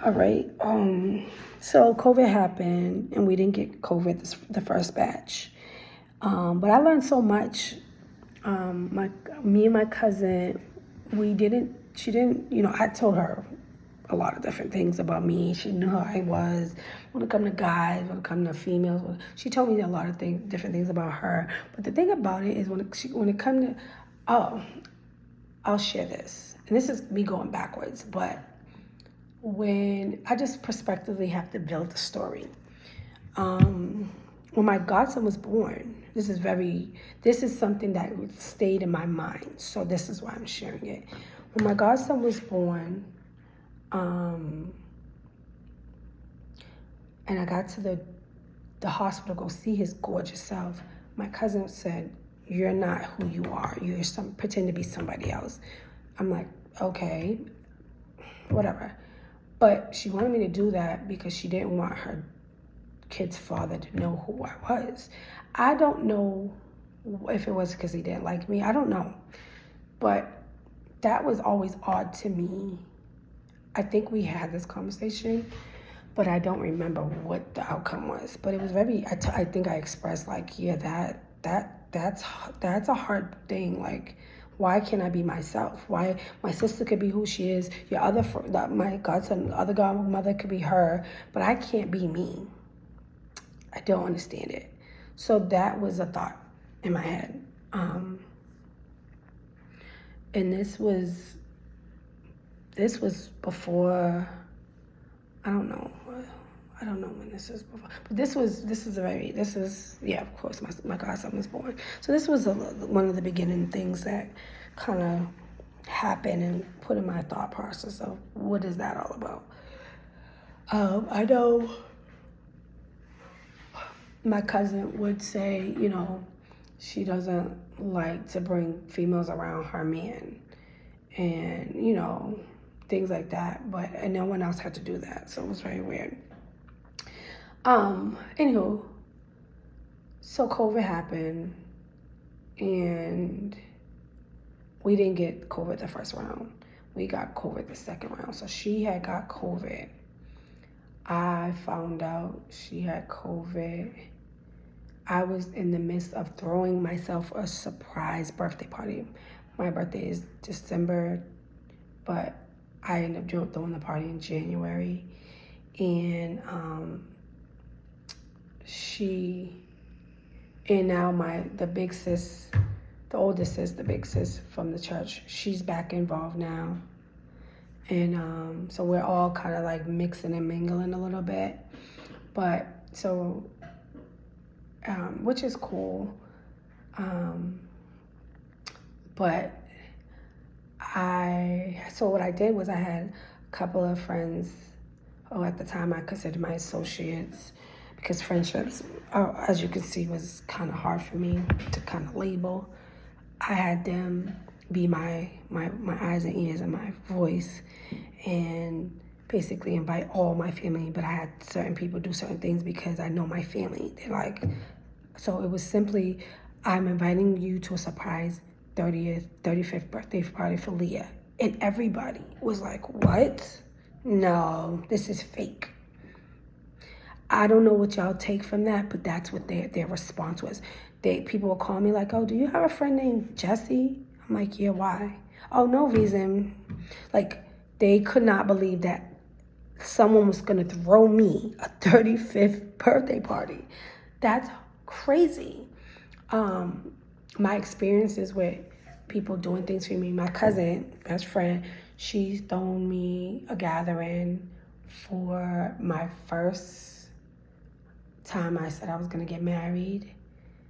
All right. So COVID happened, and we didn't get COVID the first batch. But I learned so much. Me and my cousin, we didn't. She didn't. I told her a lot of different things about me. She knew how I was when it come to guys, when it come to females. She told me a lot of things, different things about her. But the thing about it is when it come to, oh, I'll share this, and this is me going backwards, but when I just prospectively have to build the story. When my godson was born, this is something that stayed in my mind. So this is why I'm sharing it. When my godson was born, and I got to the hospital to go see his gorgeous self, my cousin said, "You're not who you are. You're pretend to be somebody else." I'm like, okay, whatever. But she wanted me to do that because she didn't want her kid's father to know who I was. I don't know if it was because he didn't like me. I don't know. But that was always odd to me. I think we had this conversation, but I don't remember what the outcome was. But it was I think I expressed like, yeah, that's a hard thing. Like, why can't I be myself? Why my sister could be who she is, my godson, other godmother could be her, but I can't be me. I don't understand it. So that was a thought in my head. And this was before, I don't know when this is before, but of course, my godson was born. So this was one of the beginning things that kind of happened and put in my thought process of what is that all about. I know my cousin would say, she doesn't like to bring females around her man, and things like that, and no one else had to do that, so it was very weird. Anywho, so COVID happened, and we didn't get COVID the first round. We got COVID the second round. So she had got COVID. I found out she had COVID. I was in the midst of throwing myself a surprise birthday party. My birthday is December, but I ended up throwing the party in January. And now the big sis, the oldest sis, the big sis from the church, she's back involved now. And so we're all kind of like mixing and mingling a little bit. But so, which is cool. But so what I did was I had a couple of friends who at the time I considered my associates, because friendships, as you can see, was kind of hard for me to kind of label. I had them be my eyes and ears and my voice, and basically invite all my family, but I had certain people do certain things because I know my family. So it was simply, I'm inviting you to a surprise 35th birthday party for Leah. And everybody was like, what? No, this is fake. I don't know what y'all take from that, but that's what their response was. People will call me like, oh, do you have a friend named Jesse? I'm like, yeah, why? Oh, no reason. Like, they could not believe that someone was going to throw me a 35th birthday party. That's crazy. My experiences with people doing things for me, my cousin, best friend, she's thrown me a gathering for my first time I said I was going to get married.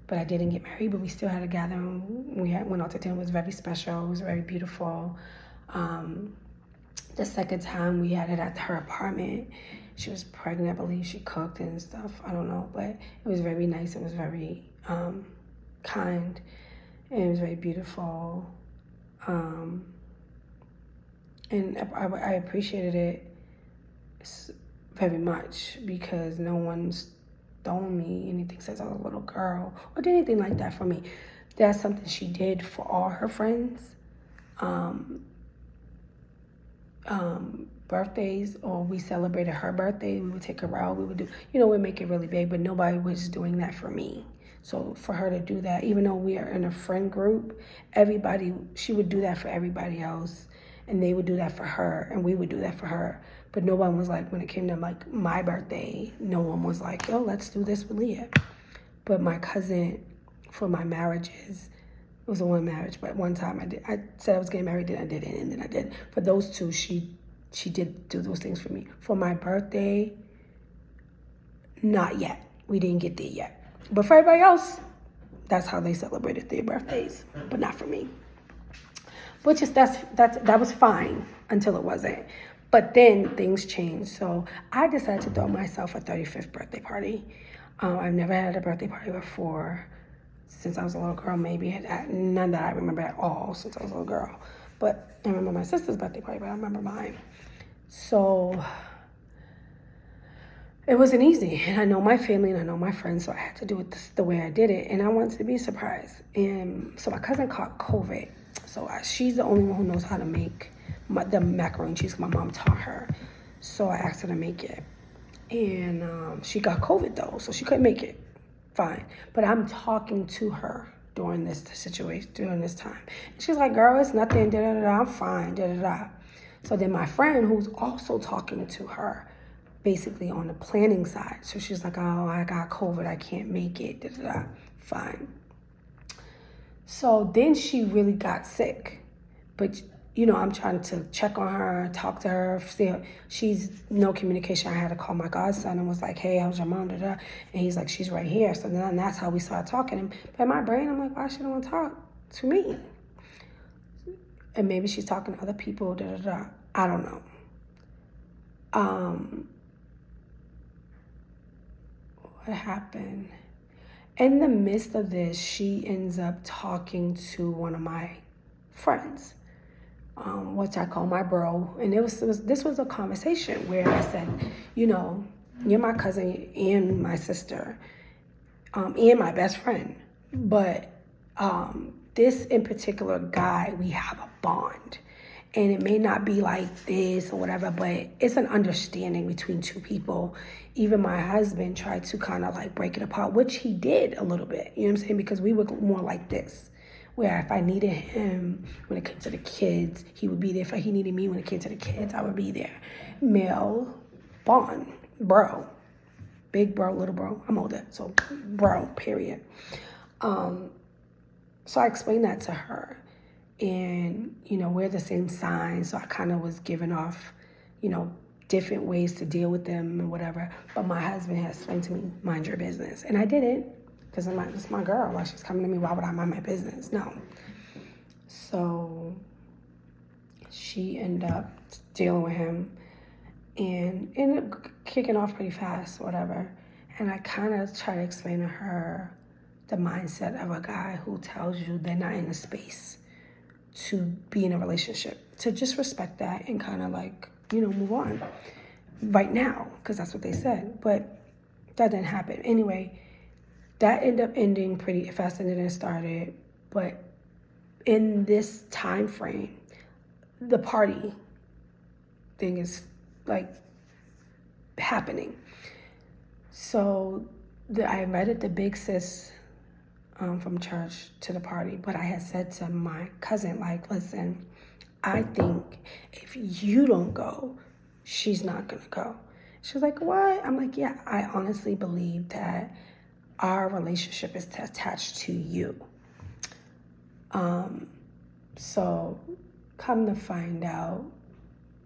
But I didn't get married, but we still had a gathering. Went out to dinner. It was very special. It was very beautiful. The second time we had it at her apartment. She was pregnant, I believe. She cooked and stuff. I don't know, but it was very nice. It was very kind, and it was very beautiful. And I appreciated it very much because no one's thrown me anything since I was a little girl or did anything like that for me. That's something she did for all her friends. birthdays, or we celebrated her birthday, we would take her out, we would do, you know, we'd make it really big, but nobody was doing that for me. So for her to do that, even though we are in a friend group, she would do that for everybody else, and they would do that for her, and we would do that for her. But no one was like, when it came to like my birthday, no one was like, yo, let's do this with Leah. But my cousin, for my marriages, it was a one marriage, but one time I said I was getting married, then I didn't, and then I did. For those two, she did do those things for me. For my birthday, not yet. We didn't get there yet. But for everybody else, that's how they celebrated their birthdays, but not for me. Which is, that was fine until it wasn't. But then things changed. So I decided to throw myself a 35th birthday party. I've never had a birthday party before since I was a little girl, maybe. None that I remember at all since I was a little girl. But I remember my sister's birthday party, but I remember mine. So it wasn't easy. And I know my family and I know my friends, so I had to do it the way I did it. And I wanted to be surprised. And so my cousin caught COVID. So she's the only one who knows how to make the macaroni and cheese. My mom taught her. So I asked her to make it. And she got COVID though, so she couldn't make it. Fine. But I'm talking to her during this situation, during this time. And she's like, girl, it's nothing, da-da-da-da, I'm fine, da-da-da. So then my friend, who's also talking to her, basically on the planning side. So she's like, oh, I got COVID, I can't make it, da-da-da. Fine. So then she really got sick. But, you know, I'm trying to check on her, talk to her, see her. She's no communication. I had to call my godson and was like, hey, how's your mom? Da-da. And he's like, she's right here. So then that's how we started talking. But in my brain, I'm like, why she don't want to talk to me? And maybe she's talking to other people, da-da-da. I don't know. What happened? In the midst of this, she ends up talking to one of my friends, which I call my bro. And this was a conversation where I said, you know, you're my cousin and my sister, and my best friend. But this in particular guy, we have a bond. And it may not be like this or whatever, but it's an understanding between two people. Even my husband tried to kind of like break it apart, which he did a little bit, you know what I'm saying? Because we were more like this, where if I needed him when it came to the kids, he would be there. If he needed me when it came to the kids, I would be there. Male bond, bro. Big bro, little bro. I'm older, so bro, period. So I explained that to her. And, you know, we're the same sign, so I kind of was giving off, you know, different ways to deal with them and whatever. But my husband had explained to me, mind your business. And I didn't, because it's my girl. Like, she's coming to me, why would I mind my business? No. So she ended up dealing with him and ended up kicking off pretty fast, whatever. And I kind of try to explain to her the mindset of a guy who tells you they're not in a space to be in a relationship, to just respect that and kind of like, you know, move on right now, because that's what they said. But that didn't happen. Anyway, that ended up ending pretty faster than it started. But in this time frame, the party thing is like happening. So I invited the big sis from church to the party, but I had said to my cousin, like, listen, I think if you don't go, she's not gonna go. She was like, what? I'm like, yeah, I honestly believe that our relationship is attached to you. So come to find out,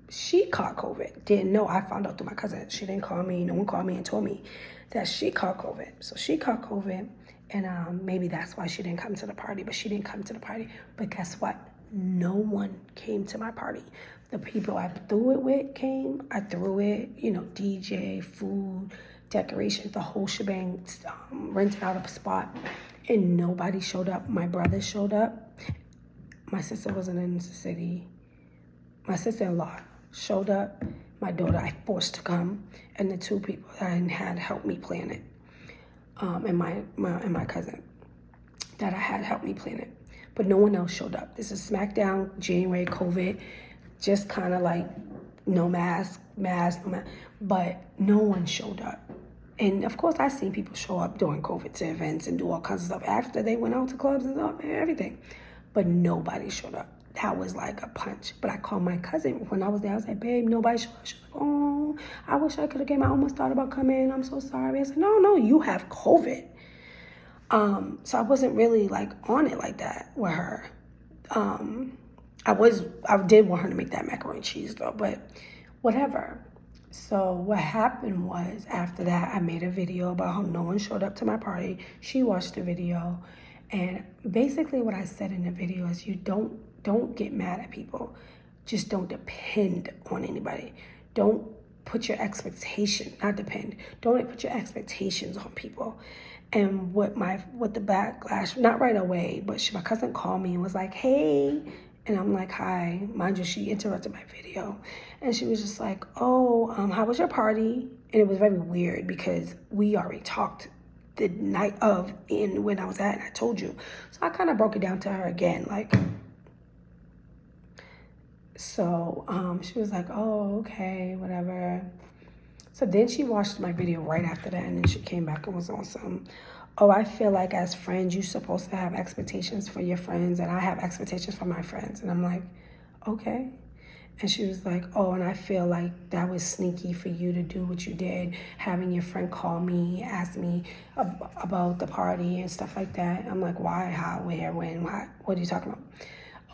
she caught COVID. Didn't know. I found out through my cousin. She didn't call me. No one called me and told me that she caught COVID. So she caught COVID. And maybe that's why she didn't come to the party, but she didn't come to the party. But guess what? No one came to my party. The people I threw it with came. I threw it, you know, DJ, food, decorations, the whole shebang, rented out a spot. And nobody showed up. My brother showed up. My sister wasn't in the city. My sister-in-law showed up. My daughter I forced to come. And the two people that I had helped me plan it. And my cousin that I had helped me plan it. But no one else showed up. This is SmackDown, January, COVID, just kind of like no mask, no mask. But no one showed up. And of course, I've seen people show up during COVID to events and do all kinds of stuff after they went out to clubs and stuff and everything. But nobody showed up. That was like a punch. But I called my cousin when I was there. I was like, babe, nobody showed up. She was like, oh, I wish I could have came. I almost thought about coming. I'm so sorry. I said, no, you have COVID. So I wasn't really like on it like that with her. I did want her to make that macaroni and cheese though, but whatever. So what happened was after that, I made a video about how no one showed up to my party. She watched the video, and basically what I said in the video is you don't get mad at people. Just don't depend on anybody. Don't put your expectation, not depend. Don't put your expectations on people. And with the backlash, not right away, but my cousin called me and was like, hey. And I'm like, hi. Mind you, she interrupted my video. And she was just like, oh, how was your party? And it was very weird because we already talked the night of and when I was at, and I told you. So I kind of broke it down to her again, like. So she was like, oh, okay, whatever. So then she watched my video right after that, and then she came back and was on some, oh, I feel like as friends, you're supposed to have expectations for your friends, and I have expectations for my friends. And I'm like, okay. And she was like, oh, and I feel like that was sneaky for you to do what you did, having your friend call me, ask me about the party and stuff like that. I'm like, why, how, where, when, what are you talking about?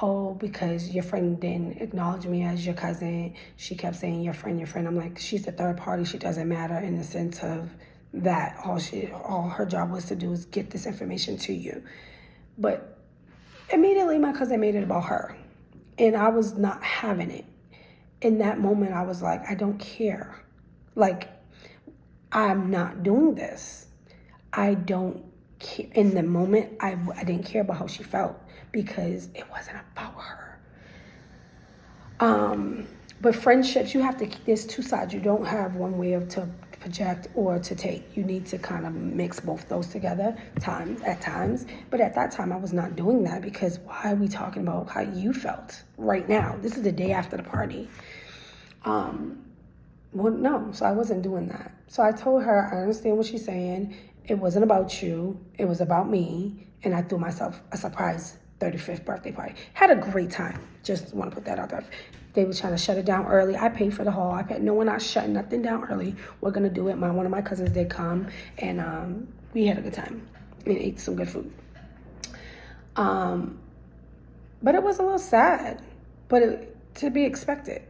Oh, because your friend didn't acknowledge me as your cousin. She kept saying your friend. I'm like, she's the third party. She doesn't matter in the sense of that. All her job was to do is get this information to you. But immediately my cousin made it about her. And I was not having it. In that moment, I was like, I don't care. Like, I'm not doing this. I don't care. In the moment, I didn't care about how she felt because it wasn't about her. But friendships, there's two sides. You don't have one way to project or to take. You need to kind of mix both those together at times. But at that time, I was not doing that because why are we talking about how you felt right now? This is the day after the party. Well, no, so I wasn't doing that. So I told her, I understand what she's saying. It wasn't about you. It was about me. And I threw myself a surprise 35th birthday party. Had a great time. Just want to put that out there. They were trying to shut it down early. I paid for the hall. No, we're not shutting nothing down early. We're going to do it. One of my cousins did come, and we had a good time and ate some good food. But it was a little sad, but to be expected.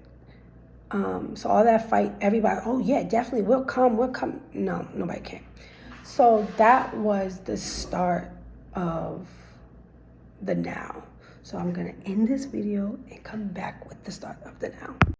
So all that fight, everybody, oh yeah, definitely, we'll come. No, nobody came. So that was the start of the now. So I'm going to end this video and come back with the start of the now.